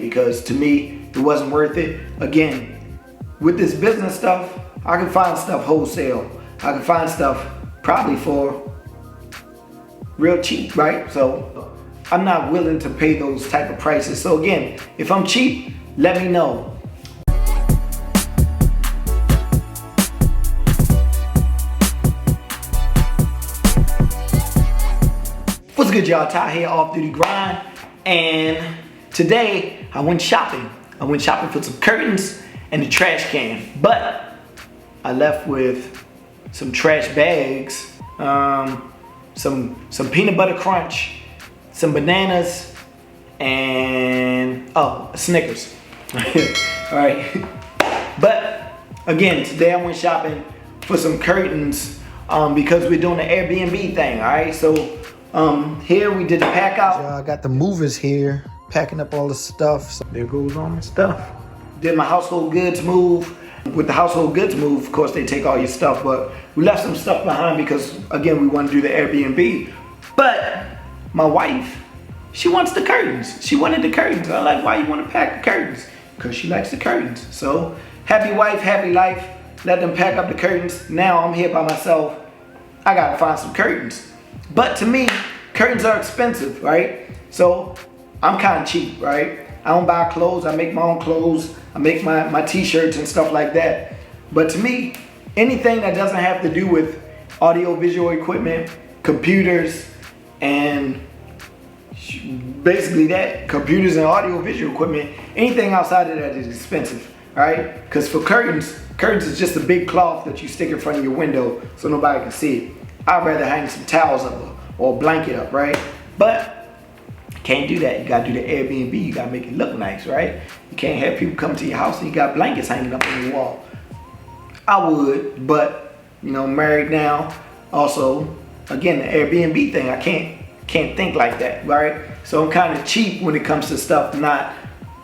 because to me, it wasn't worth it. Again, with this business stuff, I can find stuff wholesale. I can find stuff probably for real cheap, right? So I'm not willing to pay those type of prices. So again, if I'm cheap, let me know. What's good, y'all? Ty here, off duty grind, and today I went shopping. I went shopping for some curtains and a trash can, but I left with some trash bags, some peanut butter crunch, some bananas, and Snickers. All right. But again, today I went shopping for some curtains because we're doing the Airbnb thing. All right, so. Here we did the pack out. I got the movers here packing up all the stuff. So there goes all my stuff. Did my household goods move. With the household goods move, of course, they take all your stuff, but we left some stuff behind because, again, we want to do the Airbnb. But my wife, she wants the curtains. She wanted the curtains. I'm like, why you want to pack the curtains? Because she likes the curtains. So happy wife, happy life. Let them pack up the curtains. Now I'm here by myself. I got to find some curtains. But to me, curtains are expensive, right? So I'm kind of cheap, right? I don't buy clothes. I make my own clothes. I make my t-shirts and stuff like that. But to me, anything that doesn't have to do with audio visual equipment, computers, and basically that, computers and audio visual equipment, anything outside of that is expensive, right? Because for curtains is just a big cloth that you stick in front of your window so nobody can see it. I'd rather hang some towels up or a blanket up, right? But can't do that. You gotta do the Airbnb. You gotta make it look nice, right? You can't have people come to your house and you got blankets hanging up on the wall. I would, but you know, married now. Also, again, the Airbnb thing, I can't think like that, right? So I'm kind of cheap when it comes to stuff not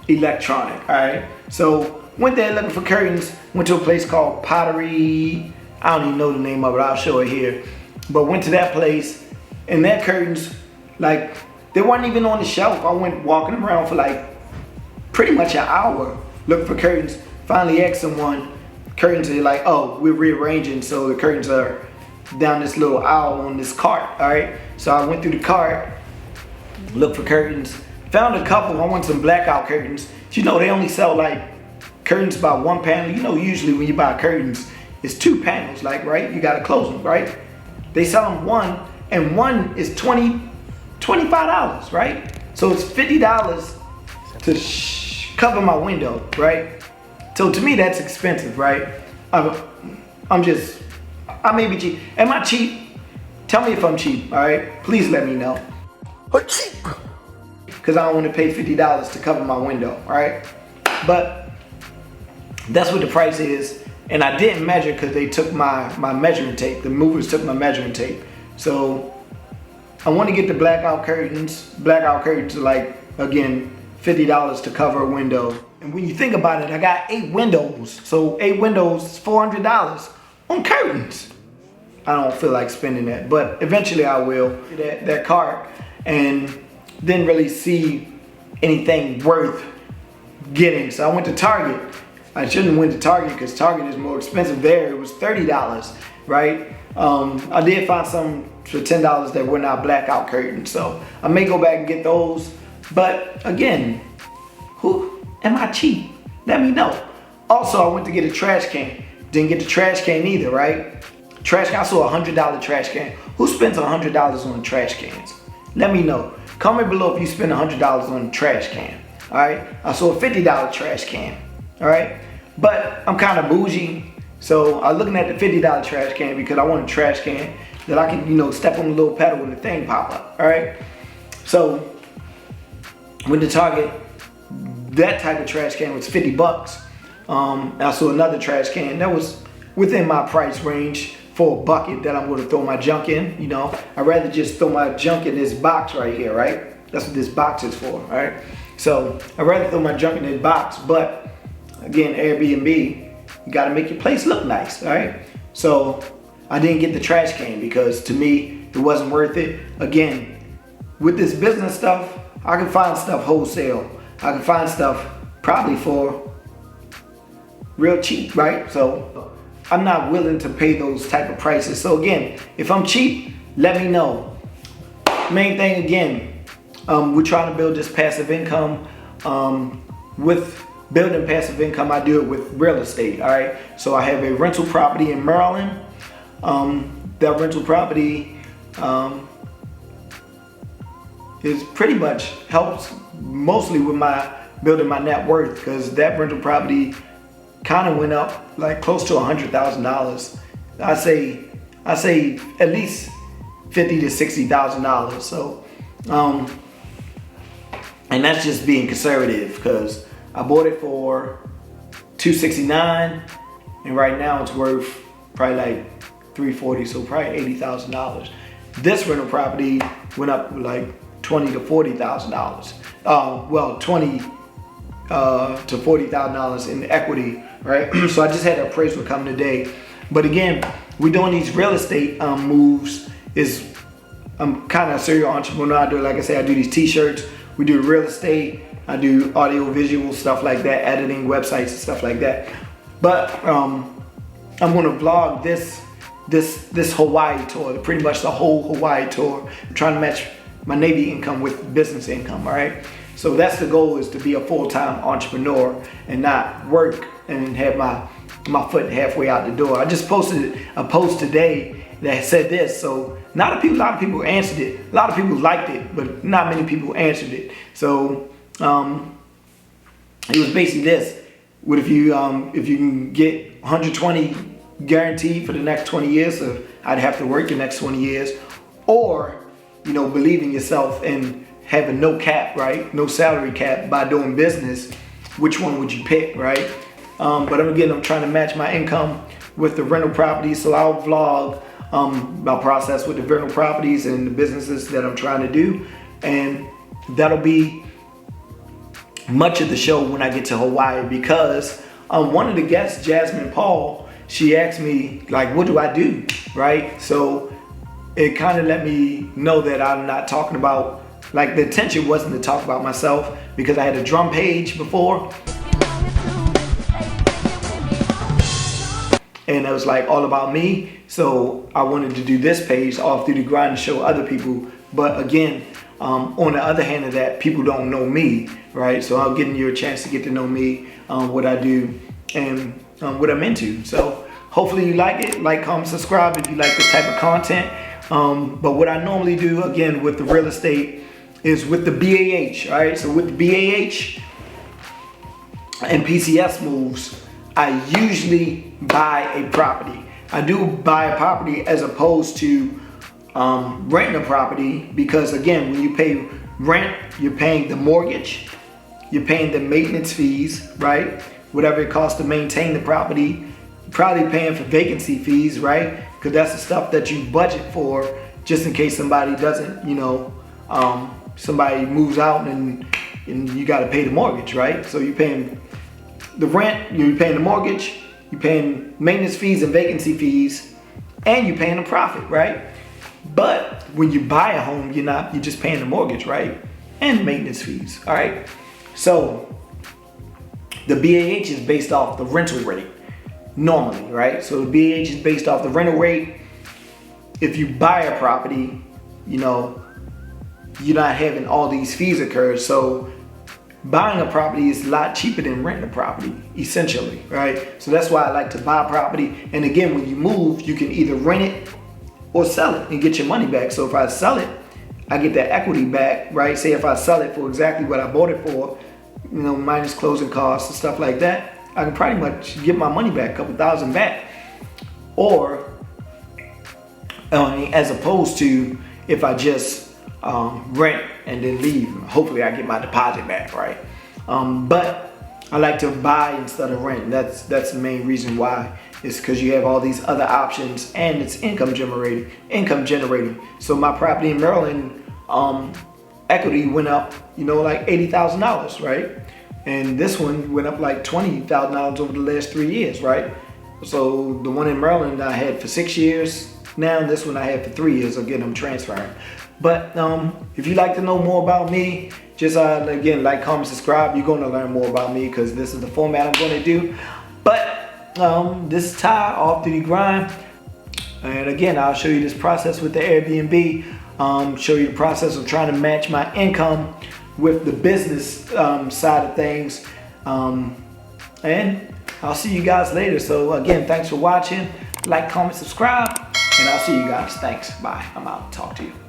electronic, all right? So went there looking for curtains. Went to a place called Pottery. I don't even know the name of it. I'll show it here. But went to that place, and their curtains, like, they weren't even on the shelf. I went walking around for like pretty much an hour looking for curtains. Finally asked someone, curtains are like, oh, we're rearranging, so the curtains are down this little aisle on this cart, all right? So I went through the cart, looked for curtains, found a couple. I want some blackout curtains. You know, they only sell like curtains by one panel. You know, usually when you buy curtains, it's two panels, like, right? You gotta close them, right? They sell them one, and one is $25, right? So it's $50 to cover my window, right? So to me, that's expensive, right? I may be cheap. Am I cheap? Tell me if I'm cheap, all right? Please let me know. But cheap. Because I don't want to pay $50 to cover my window, all right? But that's what the price is. And I didn't measure because they took my measuring tape. The movers took my measuring tape. So I want to get the blackout curtains. Blackout curtains are like, again, $50 to cover a window. And when you think about it, I got 8 windows. So 8 windows is $400 on curtains. I don't feel like spending that, but eventually I will. That cart, and didn't really see anything worth getting. So I went to Target. I shouldn't have went to Target because Target is more expensive there. It was $30, right? I did find some for $10 that were not blackout curtains. So I may go back and get those. But again, am I cheap? Let me know. Also, I went to get a trash can. Didn't get the trash can either, right? Trash can, I saw a $100 trash can. Who spends $100 on trash cans? Let me know. Comment below if you spend $100 on a trash can, all right? I saw a $50 trash can. All right, but I'm kind of bougie, so I'm looking at the $50 trash can because I want a trash can that I can, you know, step on the little pedal when the thing pop up. All right, so went to Target. That type of trash can was $50. I saw another trash can that was within my price range for a bucket that I'm going to throw my junk in. You know, I'd rather just throw my junk in this box right here, right? That's what this box is for, all right? So I'd rather throw my junk in this box, but again, Airbnb, you gotta make your place look nice, all right? So I didn't get the trash can because to me, it wasn't worth it. Again, with this business stuff, I can find stuff wholesale. I can find stuff probably for real cheap, right? So I'm not willing to pay those type of prices. So again, if I'm cheap, let me know. Main thing again, we're trying to build this passive income. With building passive income, I do it with real estate, all right? So I have a rental property in Maryland. That rental property is pretty much helps mostly with my building my net worth, because that rental property kind of went up like close to $100,000. I say at least $50,000 to $60,000. So, and that's just being conservative, because I bought it for $269, and right now it's worth probably like $340, so probably $80,000. This rental property went up like $20,000 to $40,000. Well, $20,000 to $40,000 in equity, right? So I just had an appraisal come today. But again, we're doing these real estate moves. I'm kind of a serial entrepreneur. I do, like I said, I do these t-shirts. We do real estate. I do audio, visual, stuff like that, editing websites and stuff like that. But I'm gonna vlog this Hawaii tour, pretty much the whole Hawaii tour. I'm trying to match my Navy income with business income, all right? So that's the goal, is to be a full-time entrepreneur and not work and have my foot halfway out the door. I just posted a post today that said this, so a lot of people answered it. A lot of people liked it, but not many people answered it. So it was basically this: what if you can get 120 guaranteed for the next 20 years? So I'd have to work the next 20 years, or believe in yourself and having no cap, right? No salary cap by doing business. Which one would you pick, right? But I'm trying to match my income with the rental properties. So I'll vlog my process with the rental properties and the businesses that I'm trying to do. And that'll be much of the show when I get to Hawaii, because one of the guests, Jasmine Paul, she asked me, like, what do I do, right? So it kind of let me know that I'm not talking about, like, the intention wasn't to talk about myself, because I had a drum page before. And it was like all about me. So I wanted to do this page off through the grind to show other people. But again, on the other hand of that, people don't know me, right? So I'm giving you a chance to get to know me, what I do, and what I'm into. So hopefully you like it. Like, comment, subscribe if you like this type of content. But what I normally do, again, with the real estate is with the BAH, all right? So with the BAH and PCS moves, I usually buy a property. I do buy a property as opposed to renting a property, because again, when you pay rent, you're paying the mortgage, you're paying the maintenance fees, right? Whatever it costs to maintain the property, you're probably paying for vacancy fees, right? Because that's the stuff that you budget for, just in case somebody doesn't, somebody moves out and you got to pay the mortgage, right? So you're paying the rent, you're paying the mortgage, you're paying maintenance fees and vacancy fees, and you're paying a profit, right? But when you buy a home, you're just paying the mortgage, right? And maintenance fees, all right? So the BAH is based off the rental rate normally, right? So the BAH is based off the rental rate. If you buy a property, you're not having all these fees occur. So buying a property is a lot cheaper than renting a property, essentially, right? So that's why I like to buy a property. And again, when you move, you can either rent it or sell it and get your money back. So if I sell it, I get that equity back, right? Say if I sell it for exactly what I bought it for, minus closing costs and stuff like that, I can pretty much get my money back, a couple thousand back. Or, as opposed to if I just rent and then leave, hopefully I get my deposit back, right? But I like to buy instead of rent. That's the main reason why. It's because you have all these other options, and it's income generating. So my property in Maryland, equity went up, like $80,000, right? And this one went up like $20,000 over the last 3 years, right? So the one in Maryland I had for 6 years. Now this one I had for 3 years. Again, I'm transferring. But if you'd like to know more about me just again, like, comment, subscribe. You're gonna learn more about me because this is the format I'm gonna do. But this is Ty, off to the grind. And again, I'll show you this process with the Airbnb, show you the process of trying to match my income with the business side of things. And I'll see you guys later. So again, thanks for watching. Like, comment, subscribe, and I'll see you guys. Thanks. Bye. I'm out. Talk to you.